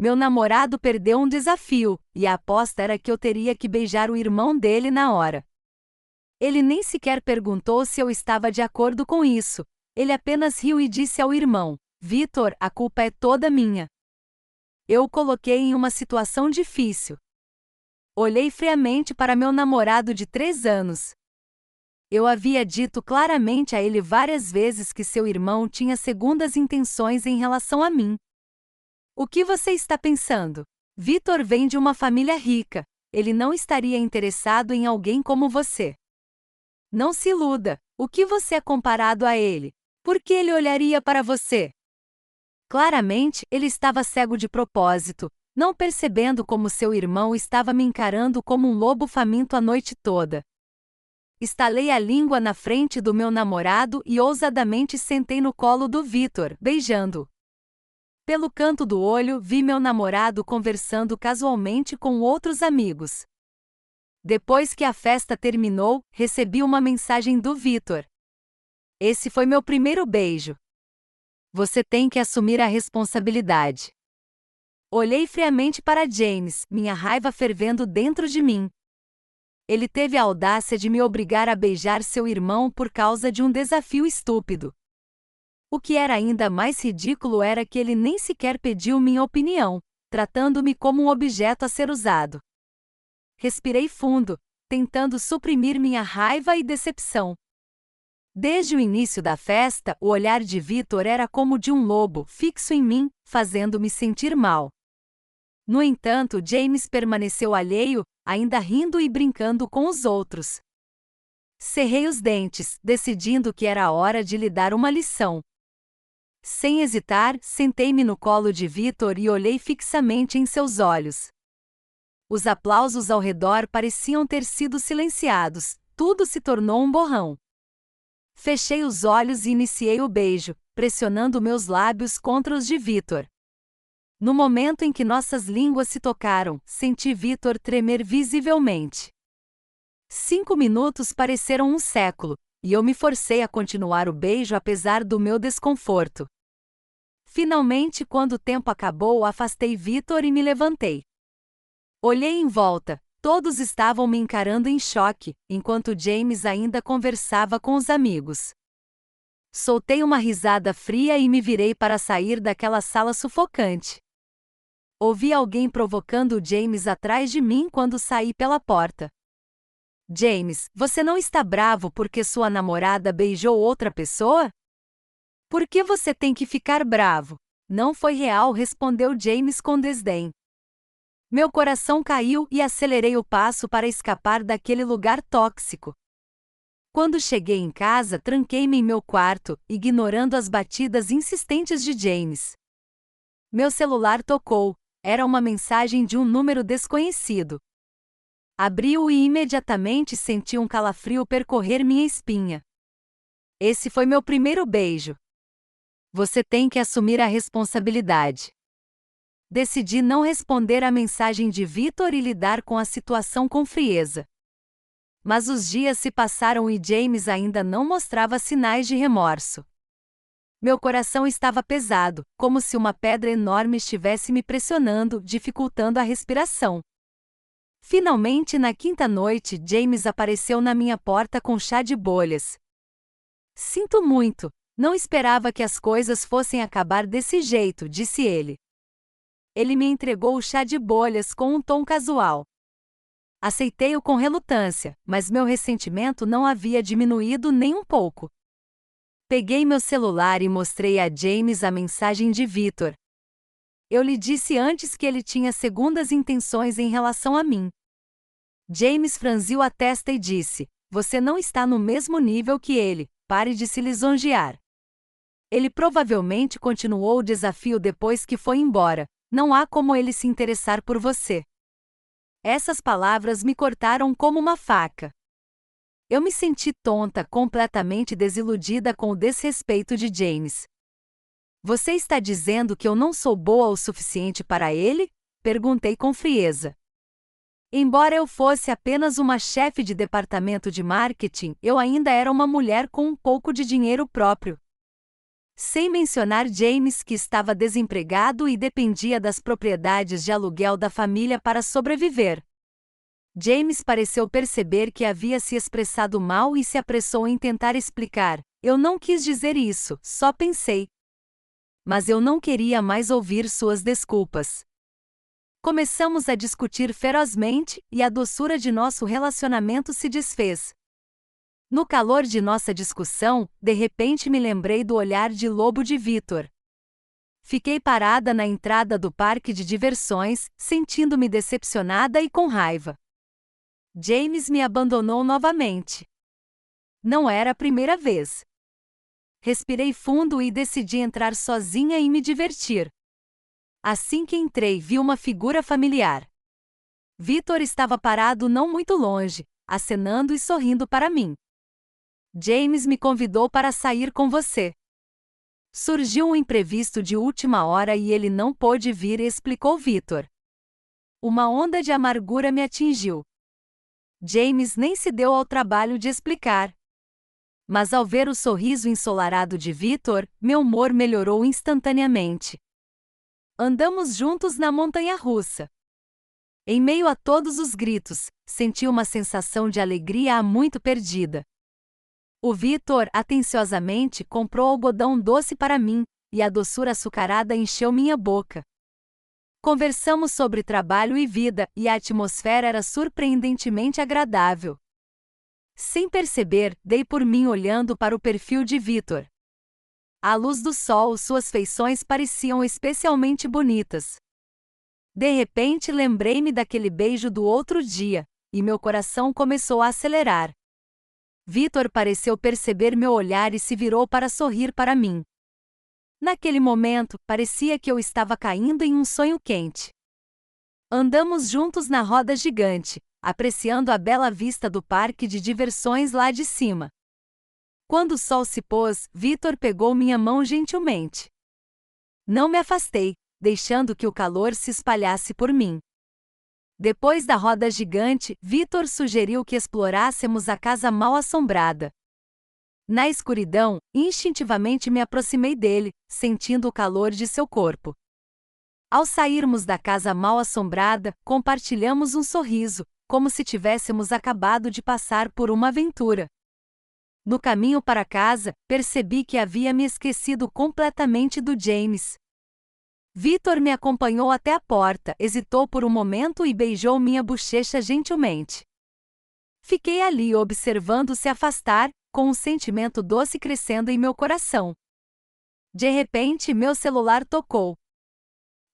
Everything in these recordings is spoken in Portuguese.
Meu namorado perdeu um desafio, e a aposta era que eu teria que beijar o irmão dele na hora. Ele nem sequer perguntou se eu estava de acordo com isso. Ele apenas riu e disse ao irmão: Vitor, a culpa é toda minha. Eu o coloquei em uma situação difícil. Olhei friamente para meu namorado de 3 anos. Eu havia dito claramente a ele várias vezes que seu irmão tinha segundas intenções em relação a mim. O que você está pensando? Vitor vem de uma família rica. Ele não estaria interessado em alguém como você. Não se iluda. O que você é comparado a ele? Por que ele olharia para você? Claramente, ele estava cego de propósito, não percebendo como seu irmão estava me encarando como um lobo faminto a noite toda. Estalei a língua na frente do meu namorado e ousadamente sentei no colo do Vitor, beijando-o. Pelo canto do olho, vi meu namorado conversando casualmente com outros amigos. Depois que a festa terminou, recebi uma mensagem do Vitor. Esse foi meu primeiro beijo. Você tem que assumir a responsabilidade. Olhei friamente para James, minha raiva fervendo dentro de mim. Ele teve a audácia de me obrigar a beijar seu irmão por causa de um desafio estúpido. O que era ainda mais ridículo era que ele nem sequer pediu minha opinião, tratando-me como um objeto a ser usado. Respirei fundo, tentando suprimir minha raiva e decepção. Desde o início da festa, o olhar de Vitor era como de um lobo, fixo em mim, fazendo-me sentir mal. No entanto, James permaneceu alheio, ainda rindo e brincando com os outros. Cerrei os dentes, decidindo que era a hora de lhe dar uma lição. Sem hesitar, sentei-me no colo de Vitor e olhei fixamente em seus olhos. Os aplausos ao redor pareciam ter sido silenciados, tudo se tornou um borrão. Fechei os olhos e iniciei o beijo, pressionando meus lábios contra os de Vitor. No momento em que nossas línguas se tocaram, senti Vitor tremer visivelmente. 5 minutos pareceram um século, e eu me forcei a continuar o beijo apesar do meu desconforto. Finalmente, quando o tempo acabou, afastei Vitor e me levantei. Olhei em volta. Todos estavam me encarando em choque, enquanto James ainda conversava com os amigos. Soltei uma risada fria e me virei para sair daquela sala sufocante. Ouvi alguém provocando o James atrás de mim quando saí pela porta. James, você não está bravo porque sua namorada beijou outra pessoa? Por que você tem que ficar bravo? Não foi real, respondeu James com desdém. Meu coração caiu e acelerei o passo para escapar daquele lugar tóxico. Quando cheguei em casa, tranquei-me em meu quarto, ignorando as batidas insistentes de James. Meu celular tocou. Era uma mensagem de um número desconhecido. Abri-o e imediatamente senti um calafrio percorrer minha espinha. Esse foi meu primeiro beijo. Você tem que assumir a responsabilidade. Decidi não responder à mensagem de Vitor e lidar com a situação com frieza. Mas os dias se passaram e James ainda não mostrava sinais de remorso. Meu coração estava pesado, como se uma pedra enorme estivesse me pressionando, dificultando a respiração. Finalmente, na quinta noite, James apareceu na minha porta com chá de bolhas. Sinto muito, não esperava que as coisas fossem acabar desse jeito, disse ele. Ele me entregou o chá de bolhas com um tom casual. Aceitei-o com relutância, mas meu ressentimento não havia diminuído nem um pouco. Peguei meu celular e mostrei a James a mensagem de Vitor. Eu lhe disse antes que ele tinha segundas intenções em relação a mim. James franziu a testa e disse: Você não está no mesmo nível que ele, pare de se lisonjear. Ele provavelmente continuou o desafio depois que foi embora. Não há como ele se interessar por você. Essas palavras me cortaram como uma faca. Eu me senti tonta, completamente desiludida com o desrespeito de James. Você está dizendo que eu não sou boa o suficiente para ele? Perguntei com frieza. Embora eu fosse apenas uma chefe de departamento de marketing, eu ainda era uma mulher com um pouco de dinheiro próprio. Sem mencionar James, que estava desempregado e dependia das propriedades de aluguel da família para sobreviver. James pareceu perceber que havia se expressado mal e se apressou em tentar explicar. Eu não quis dizer isso, só pensei. Mas eu não queria mais ouvir suas desculpas. Começamos a discutir ferozmente e a doçura de nosso relacionamento se desfez. No calor de nossa discussão, de repente me lembrei do olhar de lobo de Victor. Fiquei parada na entrada do parque de diversões, sentindo-me decepcionada e com raiva. James me abandonou novamente. Não era a primeira vez. Respirei fundo e decidi entrar sozinha e me divertir. Assim que entrei, vi uma figura familiar. Victor estava parado não muito longe, acenando e sorrindo para mim. James me convidou para sair com você. Surgiu um imprevisto de última hora e ele não pôde vir, explicou Victor. Uma onda de amargura me atingiu. James nem se deu ao trabalho de explicar. Mas ao ver o sorriso ensolarado de Victor, meu humor melhorou instantaneamente. Andamos juntos na montanha-russa. Em meio a todos os gritos, senti uma sensação de alegria há muito perdida. O Victor, atenciosamente, comprou algodão doce para mim, e a doçura açucarada encheu minha boca. Conversamos sobre trabalho e vida, e a atmosfera era surpreendentemente agradável. Sem perceber, dei por mim olhando para o perfil de Victor. À luz do sol, suas feições pareciam especialmente bonitas. De repente, lembrei-me daquele beijo do outro dia, e meu coração começou a acelerar. Victor pareceu perceber meu olhar e se virou para sorrir para mim. Naquele momento, parecia que eu estava caindo em um sonho quente. Andamos juntos na roda gigante, apreciando a bela vista do parque de diversões lá de cima. Quando o sol se pôs, Victor pegou minha mão gentilmente. Não me afastei, deixando que o calor se espalhasse por mim. Depois da roda gigante, Victor sugeriu que explorássemos a casa mal-assombrada. Na escuridão, instintivamente me aproximei dele, sentindo o calor de seu corpo. Ao sairmos da casa mal-assombrada, compartilhamos um sorriso, como se tivéssemos acabado de passar por uma aventura. No caminho para casa, percebi que havia me esquecido completamente do James. Victor me acompanhou até a porta, hesitou por um momento e beijou minha bochecha gentilmente. Fiquei ali observando se afastar, com um sentimento doce crescendo em meu coração. De repente, meu celular tocou.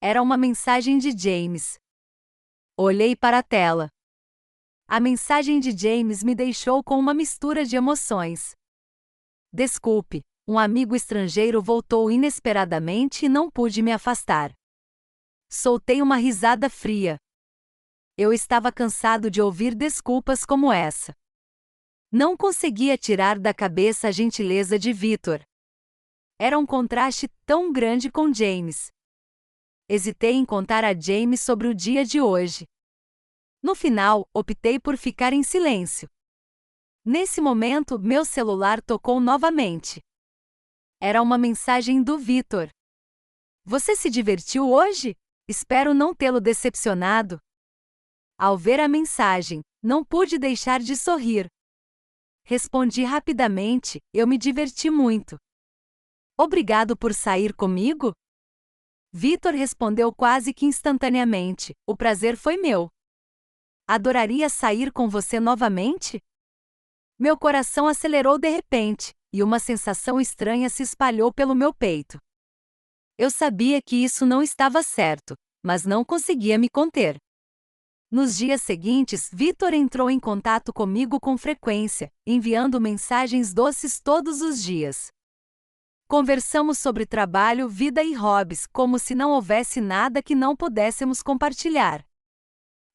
Era uma mensagem de James. Olhei para a tela. A mensagem de James me deixou com uma mistura de emoções. Desculpe. Um amigo estrangeiro voltou inesperadamente e não pude me afastar. Soltei uma risada fria. Eu estava cansado de ouvir desculpas como essa. Não conseguia tirar da cabeça a gentileza de Victor. Era um contraste tão grande com James. Hesitei em contar a James sobre o dia de hoje. No final, optei por ficar em silêncio. Nesse momento, meu celular tocou novamente. Era uma mensagem do Victor. Você se divertiu hoje? Espero não tê-lo decepcionado. Ao ver a mensagem, não pude deixar de sorrir. Respondi rapidamente, eu me diverti muito. Obrigado por sair comigo? Victor respondeu quase que instantaneamente, o prazer foi meu. Adoraria sair com você novamente? Meu coração acelerou de repente, e uma sensação estranha se espalhou pelo meu peito. Eu sabia que isso não estava certo, mas não conseguia me conter. Nos dias seguintes, Victor entrou em contato comigo com frequência, enviando mensagens doces todos os dias. Conversamos sobre trabalho, vida e hobbies, como se não houvesse nada que não pudéssemos compartilhar.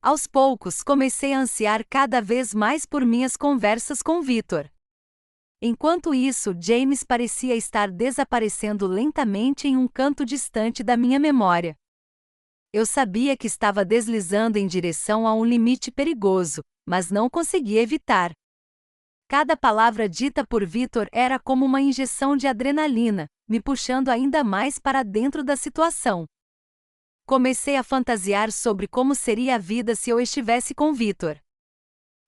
Aos poucos, comecei a ansiar cada vez mais por minhas conversas com Victor. Enquanto isso, James parecia estar desaparecendo lentamente em um canto distante da minha memória. Eu sabia que estava deslizando em direção a um limite perigoso, mas não conseguia evitar. Cada palavra dita por Victor era como uma injeção de adrenalina, me puxando ainda mais para dentro da situação. Comecei a fantasiar sobre como seria a vida se eu estivesse com Victor.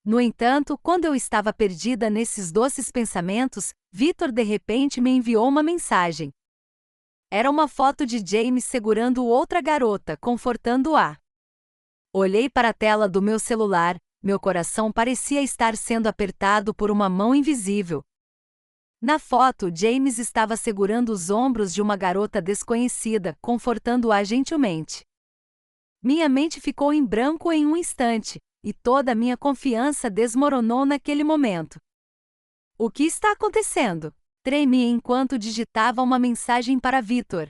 No entanto, quando eu estava perdida nesses doces pensamentos, Victor de repente me enviou uma mensagem. Era uma foto de James segurando outra garota, confortando-a. Olhei para a tela do meu celular, meu coração parecia estar sendo apertado por uma mão invisível. Na foto, James estava segurando os ombros de uma garota desconhecida, confortando-a gentilmente. Minha mente ficou em branco em um instante, e toda a minha confiança desmoronou naquele momento. O que está acontecendo? Tremi enquanto digitava uma mensagem para Victor.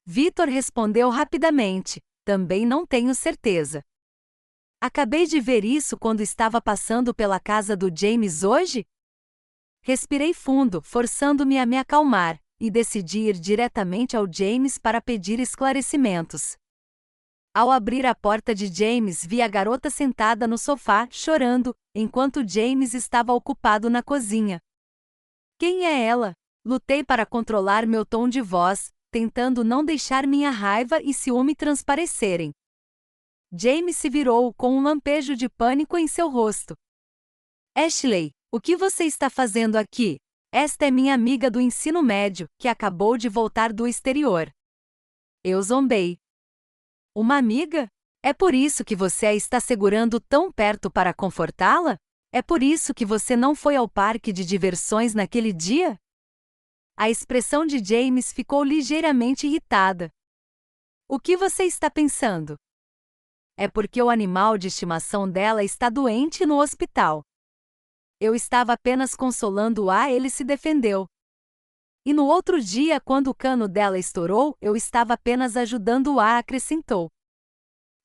Victor respondeu rapidamente: também não tenho certeza. Acabei de ver isso quando estava passando pela casa do James hoje? Respirei fundo, forçando-me a me acalmar, e decidi ir diretamente ao James para pedir esclarecimentos. Ao abrir a porta de James, vi a garota sentada no sofá, chorando, enquanto James estava ocupado na cozinha. Quem é ela? Lutei para controlar meu tom de voz, tentando não deixar minha raiva e ciúme transparecerem. James se virou com um lampejo de pânico em seu rosto. Ashley, o que você está fazendo aqui? Esta é minha amiga do ensino médio, que acabou de voltar do exterior. Eu zombei. Uma amiga? É por isso que você a está segurando tão perto para confortá-la? É por isso que você não foi ao parque de diversões naquele dia? A expressão de James ficou ligeiramente irritada. O que você está pensando? É porque o animal de estimação dela está doente no hospital. Eu estava apenas consolando-a, ele se defendeu. E no outro dia, quando o cano dela estourou, eu estava apenas ajudando-a, acrescentou.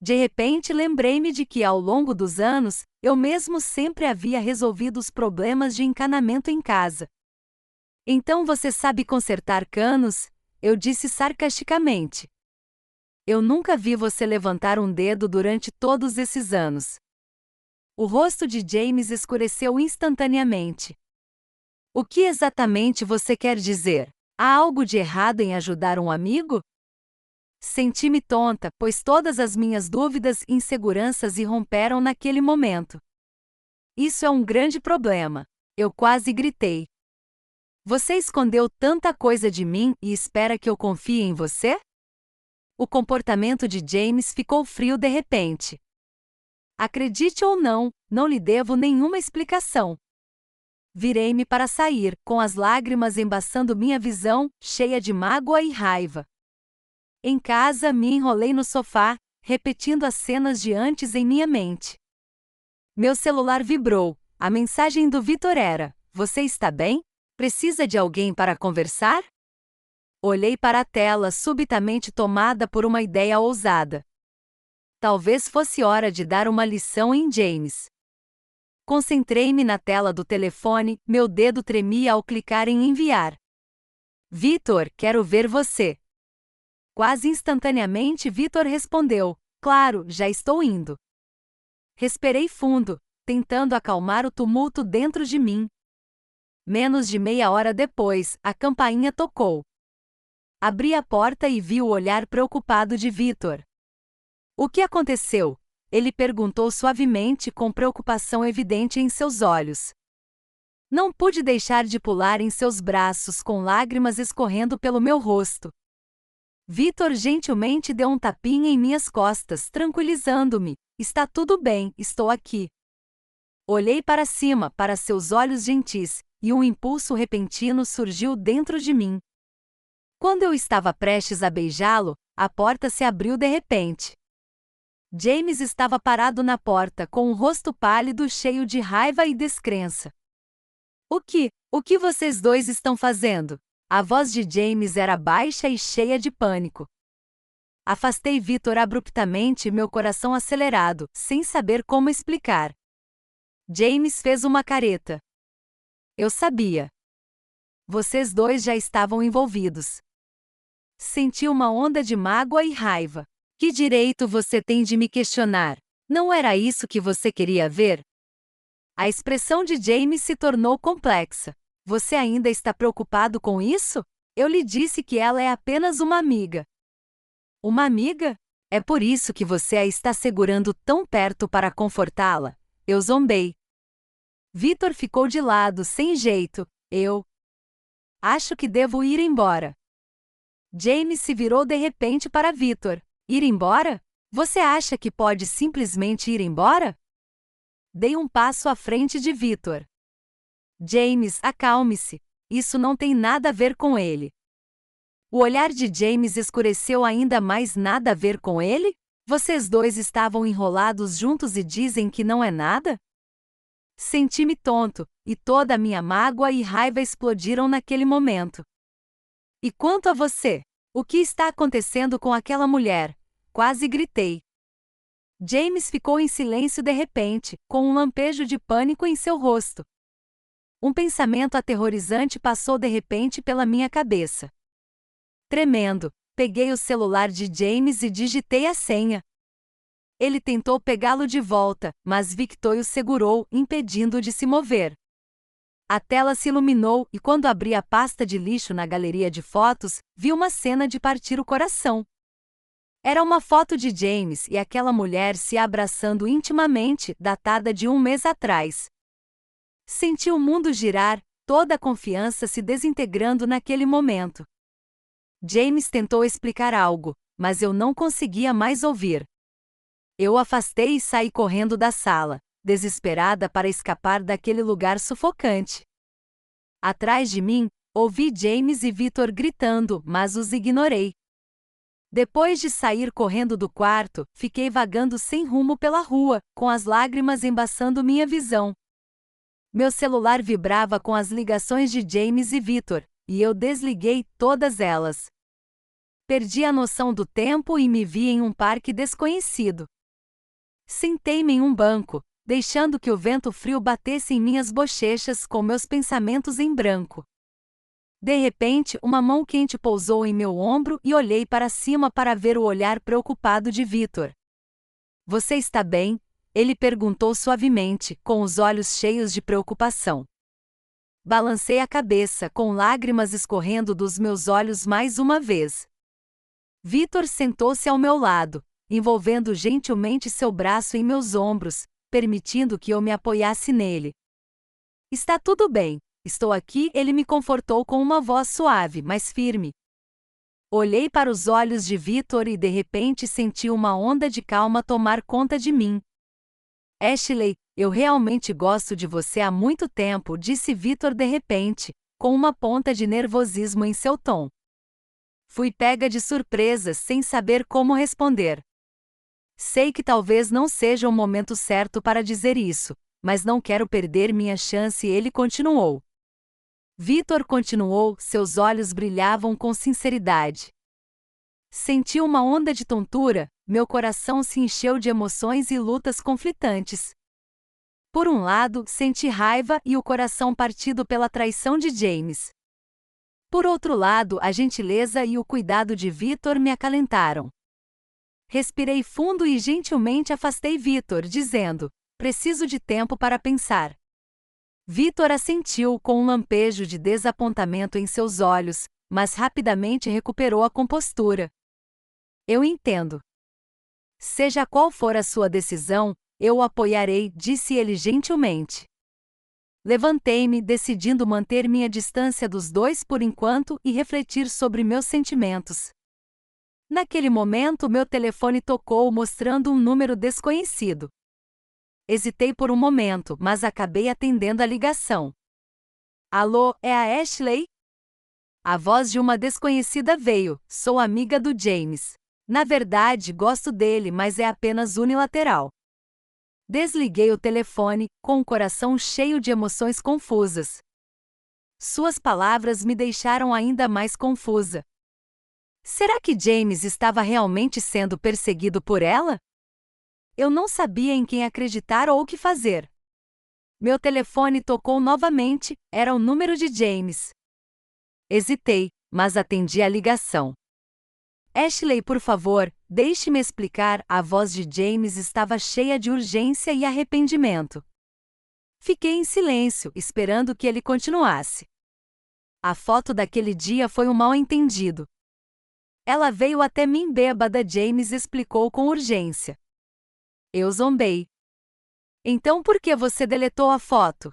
De repente lembrei-me de que ao longo dos anos, eu mesmo sempre havia resolvido os problemas de encanamento em casa. Então você sabe consertar canos? Eu disse sarcasticamente. Eu nunca vi você levantar um dedo durante todos esses anos. O rosto de James escureceu instantaneamente. O que exatamente você quer dizer? Há algo de errado em ajudar um amigo? Senti-me tonta, pois todas as minhas dúvidas e inseguranças irromperam naquele momento. Isso é um grande problema. Eu quase gritei. Você escondeu tanta coisa de mim e espera que eu confie em você? O comportamento de James ficou frio de repente. Acredite ou não, não lhe devo nenhuma explicação. Virei-me para sair, com as lágrimas embaçando minha visão, cheia de mágoa e raiva. Em casa, me enrolei no sofá, repetindo as cenas de antes em minha mente. Meu celular vibrou. A mensagem do Victor era: você está bem? Precisa de alguém para conversar? Olhei para a tela, subitamente tomada por uma ideia ousada. Talvez fosse hora de dar uma lição em James. Concentrei-me na tela do telefone, meu dedo tremia ao clicar em enviar. Victor, quero ver você. Quase instantaneamente Victor respondeu: claro, já estou indo. Respirei fundo, tentando acalmar o tumulto dentro de mim. Menos de meia hora depois, a campainha tocou. Abri a porta e vi o olhar preocupado de Victor. O que aconteceu? Ele perguntou suavemente, com preocupação evidente em seus olhos. Não pude deixar de pular em seus braços, com lágrimas escorrendo pelo meu rosto. Victor gentilmente deu um tapinha em minhas costas, tranquilizando-me. Está tudo bem, estou aqui. Olhei para cima, para seus olhos gentis, e um impulso repentino surgiu dentro de mim. Quando eu estava prestes a beijá-lo, a porta se abriu de repente. James estava parado na porta, com o rosto pálido, cheio de raiva e descrença. O que vocês dois estão fazendo? A voz de James era baixa e cheia de pânico. Afastei Victor abruptamente, meu coração acelerado, sem saber como explicar. James fez uma careta. Eu sabia. Vocês dois já estavam envolvidos. Senti uma onda de mágoa e raiva. Que direito você tem de me questionar? Não era isso que você queria ver? A expressão de James se tornou complexa. Você ainda está preocupado com isso? Eu lhe disse que ela é apenas uma amiga. Uma amiga? É por isso que você a está segurando tão perto para confortá-la? Eu zombei. Victor ficou de lado, sem jeito. Eu acho que devo ir embora. James se virou de repente para Victor. Ir embora? Você acha que pode simplesmente ir embora? Dei um passo à frente de Victor. James, acalme-se. Isso não tem nada a ver com ele. O olhar de James escureceu ainda mais. Nada a ver com ele? Vocês dois estavam enrolados juntos e dizem que não é nada? Senti-me tonto, e toda a minha mágoa e raiva explodiram naquele momento. E quanto a você? O que está acontecendo com aquela mulher? Quase gritei. James ficou em silêncio de repente, com um lampejo de pânico em seu rosto. Um pensamento aterrorizante passou de repente pela minha cabeça. Tremendo, peguei o celular de James e digitei a senha. Ele tentou pegá-lo de volta, mas Victor o segurou, impedindo-o de se mover. A tela se iluminou e quando abri a pasta de lixo na galeria de fotos, vi uma cena de partir o coração. Era uma foto de James e aquela mulher se abraçando intimamente, datada de um mês atrás. Senti o mundo girar, toda a confiança se desintegrando naquele momento. James tentou explicar algo, mas eu não conseguia mais ouvir. Eu o afastei e saí correndo da sala, desesperada para escapar daquele lugar sufocante. Atrás de mim, ouvi James e Victor gritando, mas os ignorei. Depois de sair correndo do quarto, fiquei vagando sem rumo pela rua, com as lágrimas embaçando minha visão. Meu celular vibrava com as ligações de James e Victor, e eu desliguei todas elas. Perdi a noção do tempo e me vi em um parque desconhecido. Sentei-me em um banco, deixando que o vento frio batesse em minhas bochechas com meus pensamentos em branco. De repente, uma mão quente pousou em meu ombro e olhei para cima para ver o olhar preocupado de Victor. Você está bem? Ele perguntou suavemente, com os olhos cheios de preocupação. Balancei a cabeça, com lágrimas escorrendo dos meus olhos mais uma vez. Victor sentou-se ao meu lado, envolvendo gentilmente seu braço em meus ombros, permitindo que eu me apoiasse nele. Está tudo bem, estou aqui, ele me confortou com uma voz suave, mas firme. Olhei para os olhos de Victor e de repente senti uma onda de calma tomar conta de mim. Ashley, eu realmente gosto de você há muito tempo, disse Victor de repente, com uma ponta de nervosismo em seu tom. Fui pega de surpresa, sem saber como responder. Sei que talvez não seja o momento certo para dizer isso, mas não quero perder minha chance, ele continuou. Victor continuou, seus olhos brilhavam com sinceridade. Senti uma onda de tontura, meu coração se encheu de emoções e lutas conflitantes. Por um lado, senti raiva e o coração partido pela traição de James. Por outro lado, a gentileza e o cuidado de Victor me acalentaram. Respirei fundo e gentilmente afastei Victor, dizendo: preciso de tempo para pensar. Victor assentiu com um lampejo de desapontamento em seus olhos, mas rapidamente recuperou a compostura. Eu entendo. Seja qual for a sua decisão, eu o apoiarei, disse ele gentilmente. Levantei-me, decidindo manter minha distância dos dois por enquanto e refletir sobre meus sentimentos. Naquele momento, meu telefone tocou mostrando um número desconhecido. Hesitei por um momento, mas acabei atendendo a ligação. Alô, é a Ashley? A voz de uma desconhecida veio. Sou amiga do James. Na verdade, gosto dele, mas é apenas unilateral. Desliguei o telefone, com o coração cheio de emoções confusas. Suas palavras me deixaram ainda mais confusa. Será que James estava realmente sendo perseguido por ela? Eu não sabia em quem acreditar ou o que fazer. Meu telefone tocou novamente, era o número de James. Hesitei, mas atendi a ligação. Ashley, por favor, deixe-me explicar, a voz de James estava cheia de urgência e arrependimento. Fiquei em silêncio, esperando que ele continuasse. A foto daquele dia foi um mal-entendido. Ela veio até mim bêbada, James explicou com urgência. Eu zombei. Então por que você deletou a foto?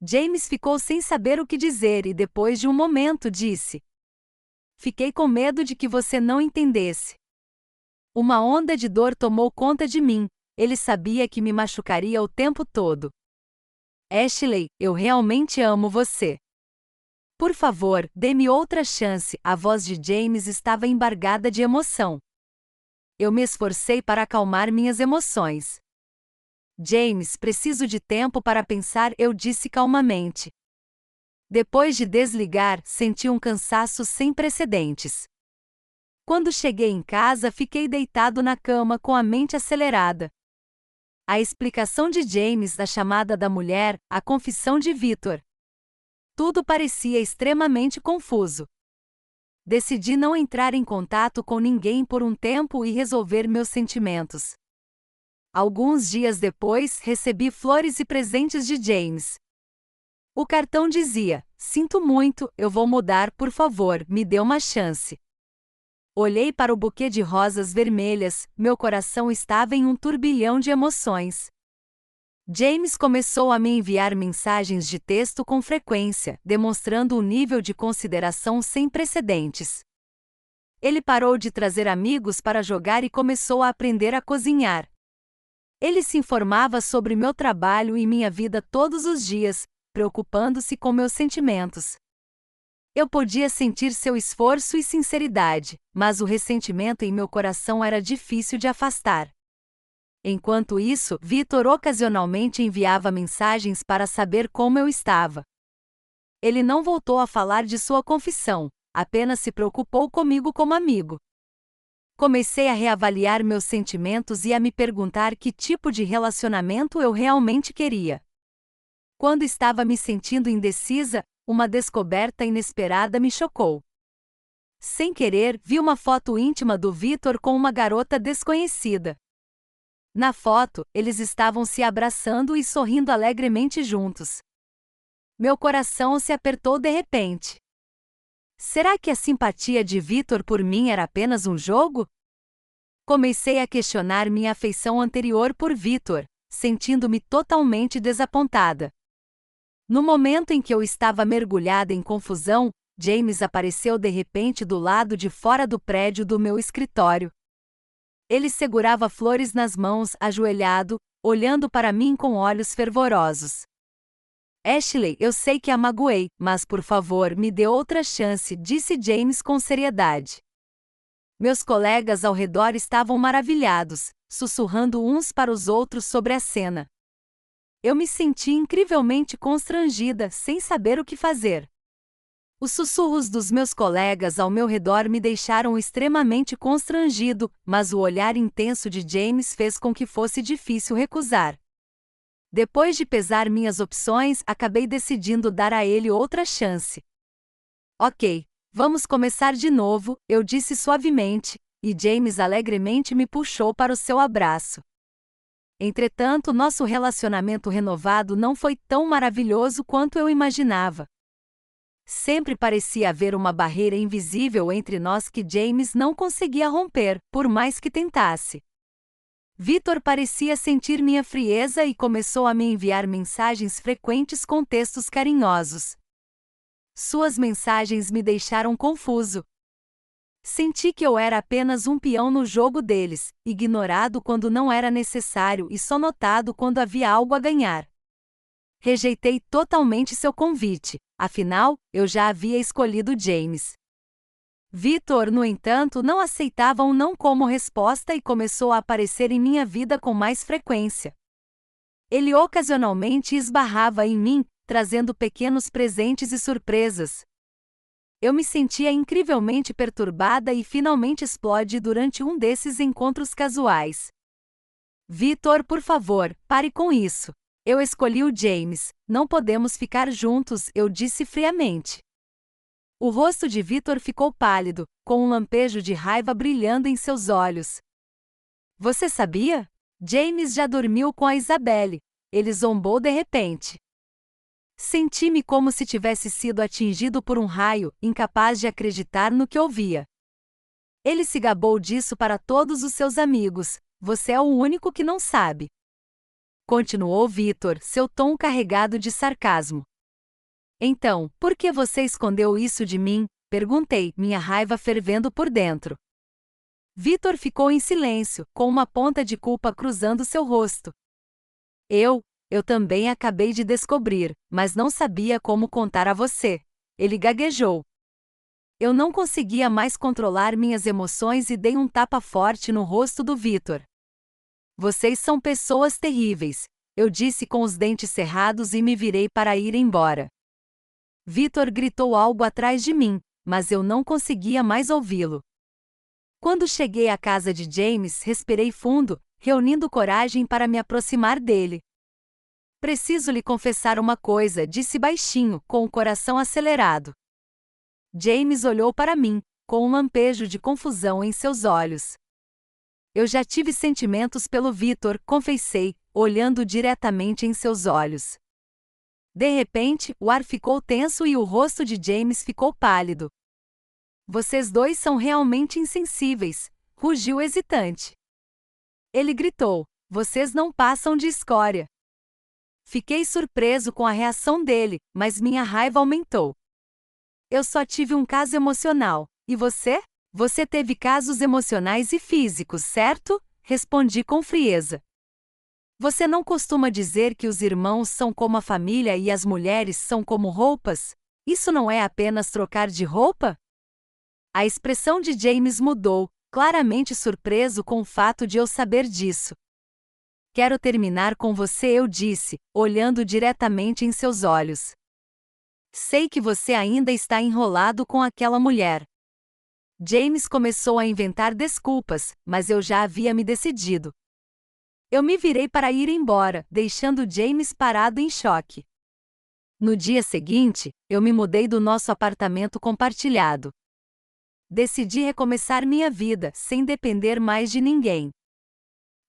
James ficou sem saber o que dizer e depois de um momento disse. Fiquei com medo de que você não entendesse. Uma onda de dor tomou conta de mim, ele sabia que me machucaria o tempo todo. Ashley, eu realmente amo você. Por favor, dê-me outra chance, a voz de James estava embargada de emoção. Eu me esforcei para acalmar minhas emoções. James, preciso de tempo para pensar, eu disse calmamente. Depois de desligar, senti um cansaço sem precedentes. Quando cheguei em casa, fiquei deitado na cama com a mente acelerada. A explicação de James da chamada da mulher, a confissão de Victor. Tudo parecia extremamente confuso. Decidi não entrar em contato com ninguém por um tempo e resolver meus sentimentos. Alguns dias depois, recebi flores e presentes de James. O cartão dizia: sinto muito, eu vou mudar, por favor, me dê uma chance. Olhei para o buquê de rosas vermelhas, meu coração estava em um turbilhão de emoções. James começou a me enviar mensagens de texto com frequência, demonstrando um nível de consideração sem precedentes. Ele parou de trazer amigos para jogar e começou a aprender a cozinhar. Ele se informava sobre meu trabalho e minha vida todos os dias, preocupando-se com meus sentimentos. Eu podia sentir seu esforço e sinceridade, mas o ressentimento em meu coração era difícil de afastar. Enquanto isso, Victor ocasionalmente enviava mensagens para saber como eu estava. Ele não voltou a falar de sua confissão, apenas se preocupou comigo como amigo. Comecei a reavaliar meus sentimentos e a me perguntar que tipo de relacionamento eu realmente queria. Quando estava me sentindo indecisa, uma descoberta inesperada me chocou. Sem querer, vi uma foto íntima do Victor com uma garota desconhecida. Na foto, eles estavam se abraçando e sorrindo alegremente juntos. Meu coração se apertou de repente. Será que a simpatia de Victor por mim era apenas um jogo? Comecei a questionar minha afeição anterior por Victor, sentindo-me totalmente desapontada. No momento em que eu estava mergulhada em confusão, James apareceu de repente do lado de fora do prédio do meu escritório. Ele segurava flores nas mãos, ajoelhado, olhando para mim com olhos fervorosos. Ashley, eu sei que a magoei, mas por favor, me dê outra chance, disse James com seriedade. Meus colegas ao redor estavam maravilhados, sussurrando uns para os outros sobre a cena. Eu me senti incrivelmente constrangida, sem saber o que fazer. Os sussurros dos meus colegas ao meu redor me deixaram extremamente constrangido, mas o olhar intenso de James fez com que fosse difícil recusar. Depois de pesar minhas opções, acabei decidindo dar a ele outra chance. Ok, vamos começar de novo, eu disse suavemente, e James alegremente me puxou para o seu abraço. Entretanto, nosso relacionamento renovado não foi tão maravilhoso quanto eu imaginava. Sempre parecia haver uma barreira invisível entre nós que James não conseguia romper, por mais que tentasse. Victor parecia sentir minha frieza e começou a me enviar mensagens frequentes com textos carinhosos. Suas mensagens me deixaram confuso. Senti que eu era apenas um peão no jogo deles, ignorado quando não era necessário e só notado quando havia algo a ganhar. Rejeitei totalmente seu convite, afinal, eu já havia escolhido James. Victor, no entanto, não aceitava um não como resposta e começou a aparecer em minha vida com mais frequência. Ele ocasionalmente esbarrava em mim, trazendo pequenos presentes e surpresas. Eu me sentia incrivelmente perturbada e finalmente explodi durante um desses encontros casuais. Victor, por favor, pare com isso. Eu escolhi o James, não podemos ficar juntos, eu disse friamente. O rosto de Victor ficou pálido, com um lampejo de raiva brilhando em seus olhos. Você sabia? James já dormiu com a Isabelle. ele zombou de repente. Senti-me como se tivesse sido atingido por um raio, incapaz de acreditar no que ouvia. Ele se gabou disso para todos os seus amigos. Você é o único que não sabe. Continuou Victor, seu tom carregado de sarcasmo. Então, por que você escondeu isso de mim? Perguntei, minha raiva fervendo por dentro. Victor ficou em silêncio, com uma ponta de culpa cruzando seu rosto. Eu também acabei de descobrir, mas não sabia como contar a você. Ele gaguejou. Eu não conseguia mais controlar minhas emoções e dei um tapa forte no rosto do Victor. Vocês são pessoas terríveis, eu disse com os dentes cerrados e me virei para ir embora. Victor gritou algo atrás de mim, mas eu não conseguia mais ouvi-lo. Quando cheguei à casa de James, respirei fundo, reunindo coragem para me aproximar dele. Preciso lhe confessar uma coisa, disse baixinho, com o coração acelerado. James olhou para mim, com um lampejo de confusão em seus olhos. Eu já tive sentimentos pelo Victor, confessei, olhando diretamente em seus olhos. De repente, o ar ficou tenso e o rosto de James ficou pálido. Vocês dois são realmente insensíveis, rugiu hesitante. Ele gritou, vocês não passam de escória. Fiquei surpreso com a reação dele, mas minha raiva aumentou. Eu só tive um caso emocional, e você? Você teve casos emocionais e físicos, certo? Respondi com frieza. Você não costuma dizer que os irmãos são como a família e as mulheres são como roupas? Isso não é apenas trocar de roupa? A expressão de James mudou, claramente surpreso com o fato de eu saber disso. Quero terminar com você, eu disse, olhando diretamente em seus olhos. Sei que você ainda está enrolado com aquela mulher. James começou a inventar desculpas, mas eu já havia me decidido. Eu me virei para ir embora, deixando James parado em choque. No dia seguinte, eu me mudei do nosso apartamento compartilhado. Decidi recomeçar minha vida, sem depender mais de ninguém.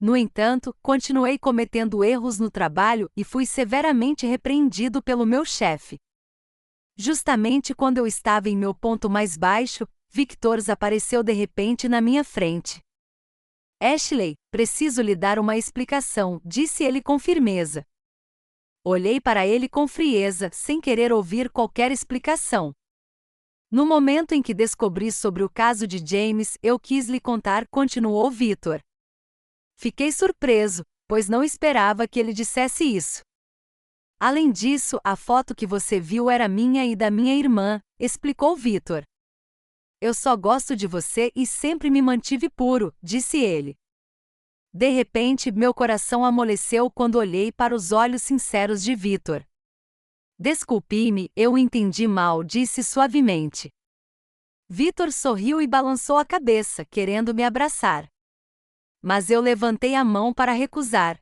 No entanto, continuei cometendo erros no trabalho e fui severamente repreendido pelo meu chefe. Justamente quando eu estava em meu ponto mais baixo, Victor apareceu de repente na minha frente. Ashley, preciso lhe dar uma explicação, disse ele com firmeza. Olhei para ele com frieza, sem querer ouvir qualquer explicação. No momento em que descobri sobre o caso de James, eu quis lhe contar, continuou Victor. Fiquei surpreso, pois não esperava que ele dissesse isso. Além disso, a foto que você viu era minha e da minha irmã, explicou Victor. Eu só gosto de você e sempre me mantive puro, disse ele. De repente, meu coração amoleceu quando olhei para os olhos sinceros de Victor. Desculpe-me, eu o entendi mal, disse suavemente. Victor sorriu e balançou a cabeça, querendo me abraçar. Mas eu levantei a mão para recusar.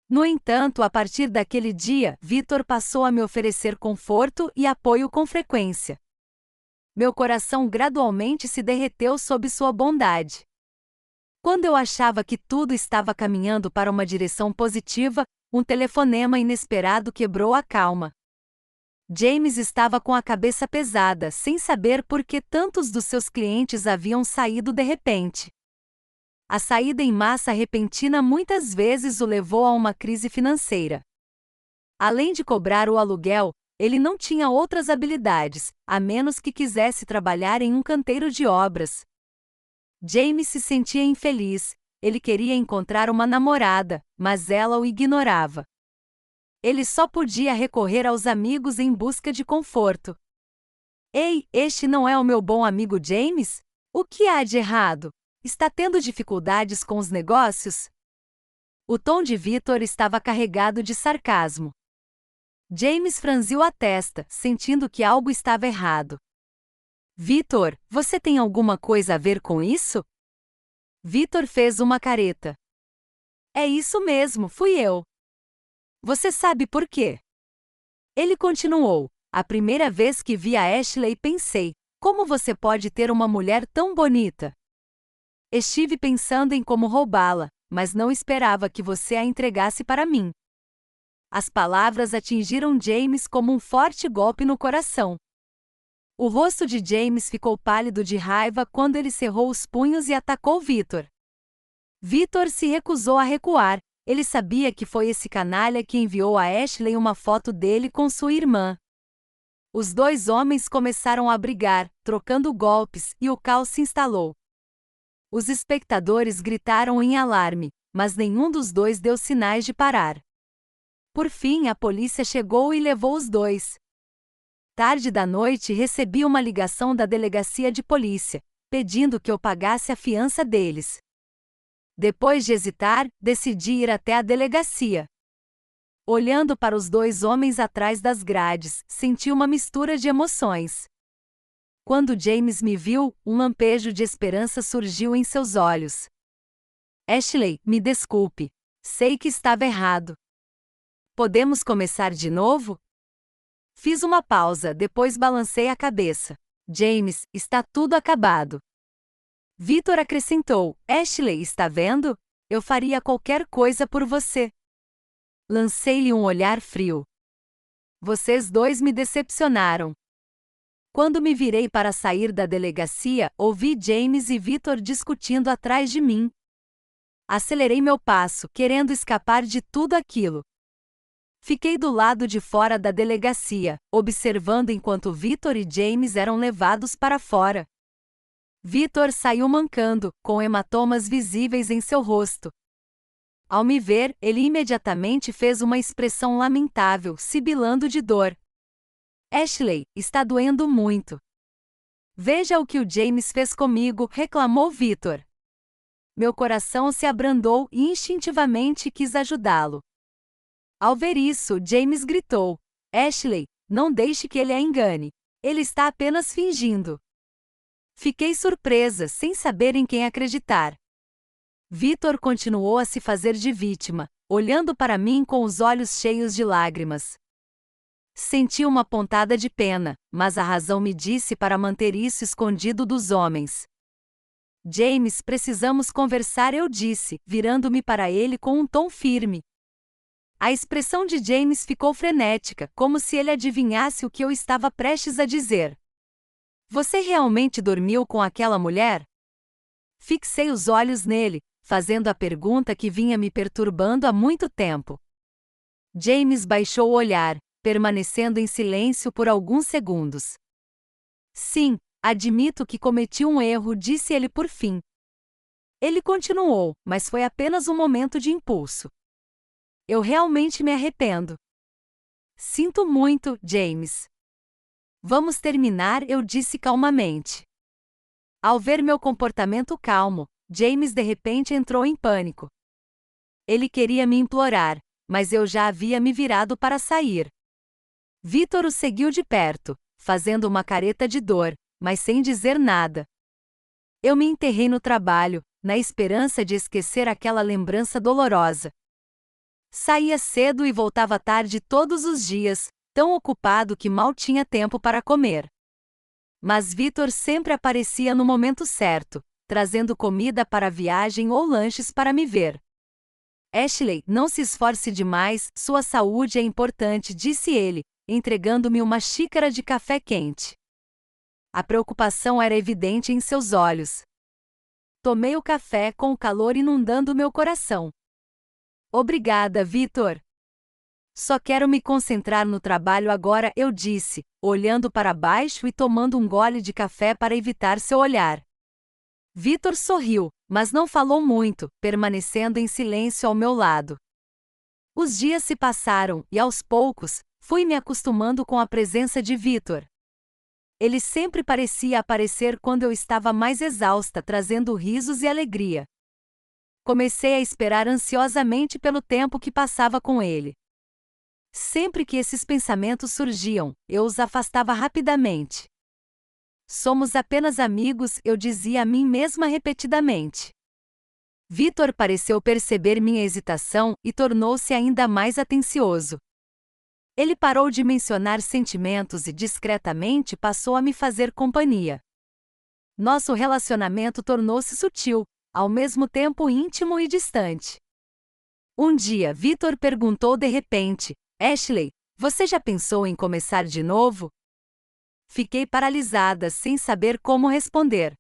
No entanto, a partir daquele dia, Victor passou a me oferecer conforto e apoio com frequência. Meu coração gradualmente se derreteu sob sua bondade. Quando eu achava que tudo estava caminhando para uma direção positiva, um telefonema inesperado quebrou a calma. James estava com a cabeça pesada, sem saber por que tantos dos seus clientes haviam saído de repente. A saída em massa repentina muitas vezes o levou a uma crise financeira. Além de cobrar o aluguel, ele não tinha outras habilidades, a menos que quisesse trabalhar em um canteiro de obras. James se sentia infeliz, ele queria encontrar uma namorada, mas ela o ignorava. Ele só podia recorrer aos amigos em busca de conforto. Ei, este não é o meu bom amigo James? O que há de errado? Está tendo dificuldades com os negócios? O tom de Victor estava carregado de sarcasmo. James franziu a testa, sentindo que algo estava errado. Victor, você tem alguma coisa a ver com isso? Victor fez uma careta. É isso mesmo, fui eu. Você sabe por quê? Ele continuou. A primeira vez que vi a Ashley pensei, como você pode ter uma mulher tão bonita? Estive pensando em como roubá-la, mas não esperava que você a entregasse para mim. As palavras atingiram James como um forte golpe no coração. O rosto de James ficou pálido de raiva quando ele cerrou os punhos e atacou Victor. Victor se recusou a recuar. Ele sabia que foi esse canalha que enviou a Ashley uma foto dele com sua irmã. Os dois homens começaram a brigar, trocando golpes, e o caos se instalou. Os espectadores gritaram em alarme, mas nenhum dos dois deu sinais de parar. Por fim, a polícia chegou e levou os dois. Tarde da noite, recebi uma ligação da delegacia de polícia, pedindo que eu pagasse a fiança deles. Depois de hesitar, decidi ir até a delegacia. Olhando para os dois homens atrás das grades, senti uma mistura de emoções. Quando James me viu, um lampejo de esperança surgiu em seus olhos. Ashley, me desculpe. Sei que estava errado. Podemos começar de novo? Fiz uma pausa, depois balancei a cabeça. James, está tudo acabado. Victor acrescentou, Ashley, está vendo? Eu faria qualquer coisa por você. Lancei-lhe um olhar frio. Vocês dois me decepcionaram. Quando me virei para sair da delegacia, ouvi James e Victor discutindo atrás de mim. Acelerei meu passo, querendo escapar de tudo aquilo. Fiquei do lado de fora da delegacia, observando enquanto Victor e James eram levados para fora. Victor saiu mancando, com hematomas visíveis em seu rosto. Ao me ver, ele imediatamente fez uma expressão lamentável, sibilando de dor. Ashley, está doendo muito. Veja o que o James fez comigo, reclamou Victor. Meu coração se abrandou e instintivamente quis ajudá-lo. Ao ver isso, James gritou, Ashley, não deixe que ele a engane. Ele está apenas fingindo. Fiquei surpresa, sem saber em quem acreditar. Victor continuou a se fazer de vítima, olhando para mim com os olhos cheios de lágrimas. Senti uma pontada de pena, mas a razão me disse para manter isso escondido dos homens. James, precisamos conversar, eu disse, virando-me para ele com um tom firme. A expressão de James ficou frenética, como se ele adivinhasse o que eu estava prestes a dizer. Você realmente dormiu com aquela mulher? Fixei os olhos nele, fazendo a pergunta que vinha me perturbando há muito tempo. James baixou o olhar, permanecendo em silêncio por alguns segundos. Sim, admito que cometi um erro, disse ele por fim. Ele continuou, mas foi apenas um momento de impulso. Eu realmente me arrependo. Sinto muito, James. Vamos terminar, eu disse calmamente. Ao ver meu comportamento calmo, James de repente entrou em pânico. Ele queria me implorar, mas eu já havia me virado para sair. Victor o seguiu de perto, fazendo uma careta de dor, mas sem dizer nada. Eu me enterrei no trabalho, na esperança de esquecer aquela lembrança dolorosa. Saía cedo e voltava tarde todos os dias, tão ocupado que mal tinha tempo para comer. Mas Victor sempre aparecia no momento certo, trazendo comida para a viagem ou lanches para me ver. Ashley, não se esforce demais, sua saúde é importante, disse ele, entregando-me uma xícara de café quente. A preocupação era evidente em seus olhos. Tomei o café com o calor inundando meu coração. Obrigada, Victor. Só quero me concentrar no trabalho agora, eu disse, olhando para baixo e tomando um gole de café para evitar seu olhar. Victor sorriu, mas não falou muito, permanecendo em silêncio ao meu lado. Os dias se passaram e, aos poucos, fui me acostumando com a presença de Victor. Ele sempre parecia aparecer quando eu estava mais exausta, trazendo risos e alegria. Comecei a esperar ansiosamente pelo tempo que passava com ele. Sempre que esses pensamentos surgiam, eu os afastava rapidamente. Somos apenas amigos, eu dizia a mim mesma repetidamente. Victor pareceu perceber minha hesitação e tornou-se ainda mais atencioso. Ele parou de mencionar sentimentos e discretamente passou a me fazer companhia. Nosso relacionamento tornou-se sutil, ao mesmo tempo íntimo e distante. Um dia, Victor perguntou de repente, Ashley, você já pensou em começar de novo? Fiquei paralisada, sem saber como responder.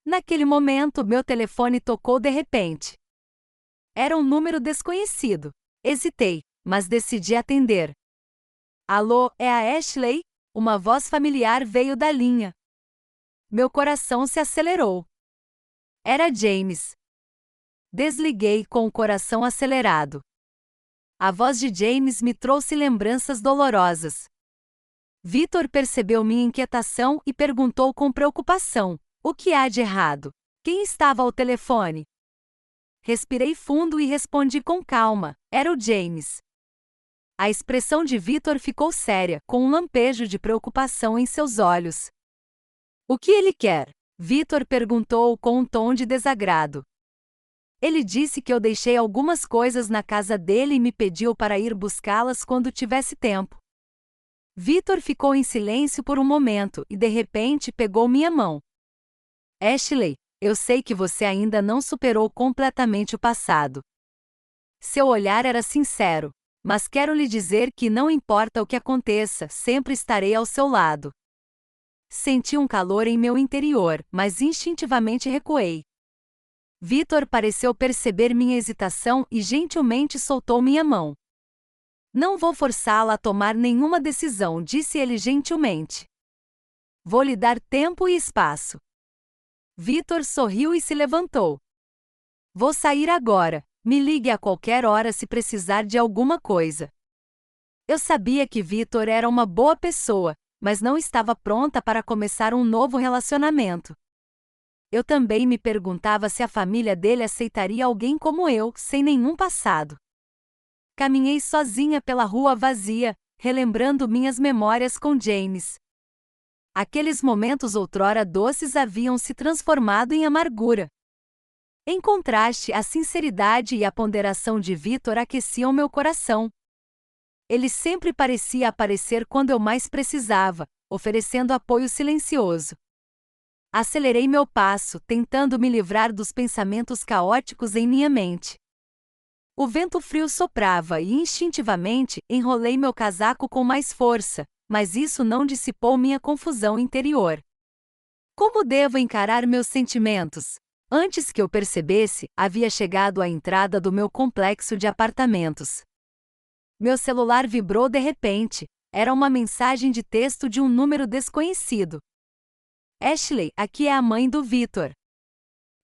Naquele momento, meu telefone tocou de repente. Era um número desconhecido. Hesitei, mas decidi atender. Alô, é a Ashley? Uma voz familiar veio da linha. Meu coração se acelerou. Era James. Desliguei com o coração acelerado. A voz de James me trouxe lembranças dolorosas. Victor percebeu minha inquietação e perguntou com preocupação: o que há de errado? Quem estava ao telefone? Respirei fundo e respondi com calma: era o James. A expressão de Victor ficou séria, com um lampejo de preocupação em seus olhos. O que ele quer? Victor perguntou com um tom de desagrado. Ele disse que eu deixei algumas coisas na casa dele e me pediu para ir buscá-las quando tivesse tempo. Victor ficou em silêncio por um momento e de repente pegou minha mão. Ashley, eu sei que você ainda não superou completamente o passado. Seu olhar era sincero, mas quero lhe dizer que não importa o que aconteça, sempre estarei ao seu lado. Senti um calor em meu interior, mas instintivamente recuei. Victor pareceu perceber minha hesitação e gentilmente soltou minha mão. Não vou forçá-la a tomar nenhuma decisão, disse ele gentilmente. Vou lhe dar tempo e espaço. Victor sorriu e se levantou. Vou sair agora, me ligue a qualquer hora se precisar de alguma coisa. Eu sabia que Victor era uma boa pessoa, mas não estava pronta para começar um novo relacionamento. Eu também me perguntava se a família dele aceitaria alguém como eu, sem nenhum passado. Caminhei sozinha pela rua vazia, relembrando minhas memórias com James. Aqueles momentos outrora doces haviam se transformado em amargura. Em contraste, a sinceridade e a ponderação de Victor aqueciam meu coração. Ele sempre parecia aparecer quando eu mais precisava, oferecendo apoio silencioso. Acelerei meu passo, tentando me livrar dos pensamentos caóticos em minha mente. O vento frio soprava e, instintivamente, enrolei meu casaco com mais força, mas isso não dissipou minha confusão interior. Como devo encarar meus sentimentos? Antes que eu percebesse, havia chegado à entrada do meu complexo de apartamentos. Meu celular vibrou de repente. Era uma mensagem de texto de um número desconhecido. Ashley, aqui é a mãe do Victor.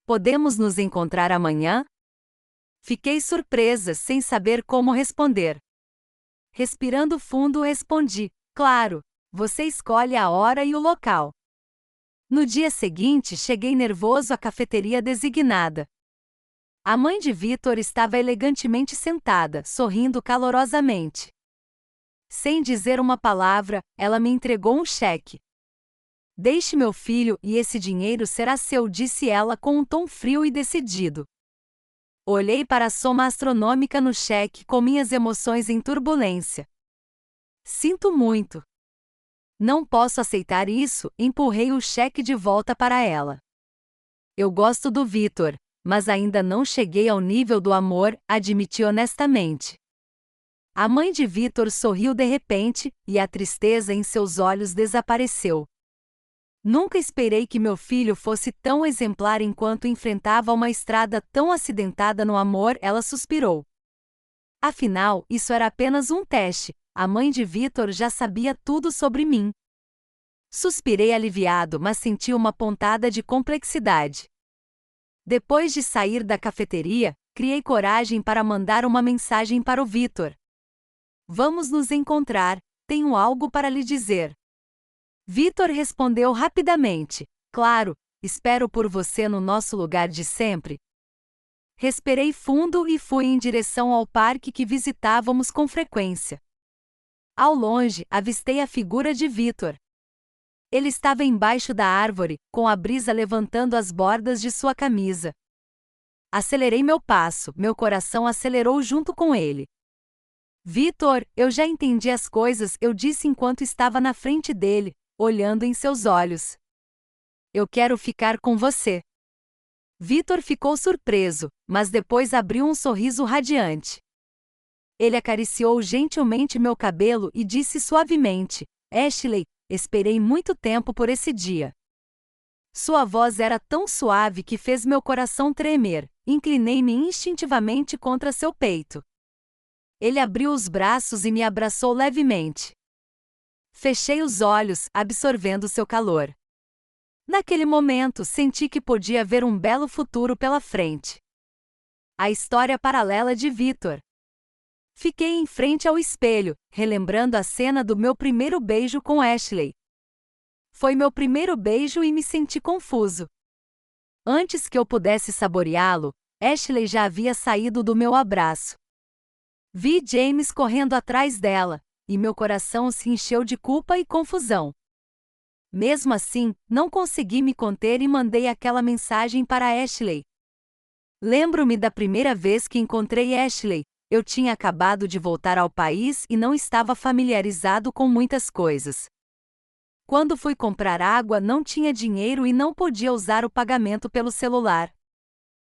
Podemos nos encontrar amanhã? Fiquei surpresa, sem saber como responder. Respirando fundo, respondi: claro, você escolhe a hora e o local. No dia seguinte, cheguei nervoso à cafeteria designada. A mãe de Victor estava elegantemente sentada, sorrindo calorosamente. Sem dizer uma palavra, ela me entregou um cheque. Deixe meu filho e esse dinheiro será seu, disse ela com um tom frio e decidido. Olhei para a soma astronômica no cheque com minhas emoções em turbulência. Sinto muito. Não posso aceitar isso, empurrei o cheque de volta para ela. Eu gosto do Victor, mas ainda não cheguei ao nível do amor, admiti honestamente. A mãe de Victor sorriu de repente, e a tristeza em seus olhos desapareceu. Nunca esperei que meu filho fosse tão exemplar enquanto enfrentava uma estrada tão acidentada no amor, ela suspirou. Afinal, isso era apenas um teste, a mãe de Victor já sabia tudo sobre mim. Suspirei aliviado, mas senti uma pontada de complexidade. Depois de sair da cafeteria, criei coragem para mandar uma mensagem para o Victor. Vamos nos encontrar, tenho algo para lhe dizer. Victor respondeu rapidamente: claro, espero por você no nosso lugar de sempre. Respirei fundo e fui em direção ao parque que visitávamos com frequência. Ao longe, avistei a figura de Victor. Ele estava embaixo da árvore, com a brisa levantando as bordas de sua camisa. Acelerei meu passo, meu coração acelerou junto com ele. Victor, eu já entendi as coisas, eu disse enquanto estava na frente dele, olhando em seus olhos. Eu quero ficar com você. Victor ficou surpreso, mas depois abriu um sorriso radiante. Ele acariciou gentilmente meu cabelo e disse suavemente: Ashley, esperei muito tempo por esse dia. Sua voz era tão suave que fez meu coração tremer. Inclinei-me instintivamente contra seu peito. Ele abriu os braços e me abraçou levemente. Fechei os olhos, absorvendo seu calor. Naquele momento, senti que podia ver um belo futuro pela frente. A história paralela de Victor. Fiquei em frente ao espelho, relembrando a cena do meu primeiro beijo com Ashley. Foi meu primeiro beijo e me senti confuso. Antes que eu pudesse saboreá-lo, Ashley já havia saído do meu abraço. Vi James correndo atrás dela, e meu coração se encheu de culpa e confusão. Mesmo assim, não consegui me conter e mandei aquela mensagem para Ashley. Lembro-me da primeira vez que encontrei Ashley. Eu tinha acabado de voltar ao país e não estava familiarizado com muitas coisas. Quando fui comprar água, não tinha dinheiro e não podia usar o pagamento pelo celular.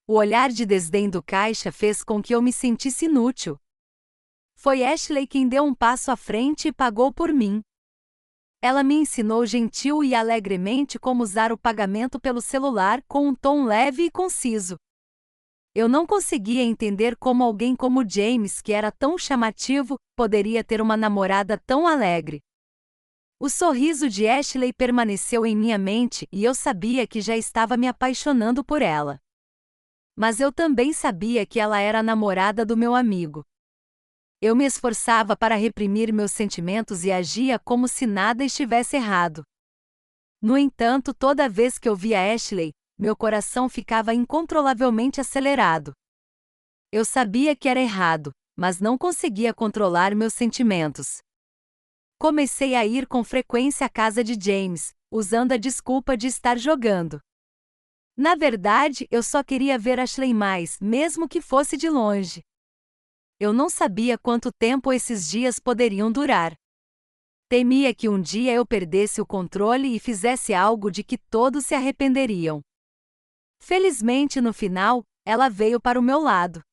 O olhar de desdém do caixa fez com que eu me sentisse inútil. Foi Ashley quem deu um passo à frente e pagou por mim. Ela me ensinou gentil e alegremente como usar o pagamento pelo celular com um tom leve e conciso. Eu não conseguia entender como alguém como James, que era tão chamativo, poderia ter uma namorada tão alegre. O sorriso de Ashley permaneceu em minha mente e eu sabia que já estava me apaixonando por ela. Mas eu também sabia que ela era a namorada do meu amigo. Eu me esforçava para reprimir meus sentimentos e agia como se nada estivesse errado. No entanto, toda vez que eu via Ashley, meu coração ficava incontrolavelmente acelerado. Eu sabia que era errado, mas não conseguia controlar meus sentimentos. Comecei a ir com frequência à casa de James, usando a desculpa de estar jogando. Na verdade, eu só queria ver Ashley mais, mesmo que fosse de longe. Eu não sabia quanto tempo esses dias poderiam durar. Temia que um dia eu perdesse o controle e fizesse algo de que todos se arrependeriam. Felizmente, no final, ela veio para o meu lado.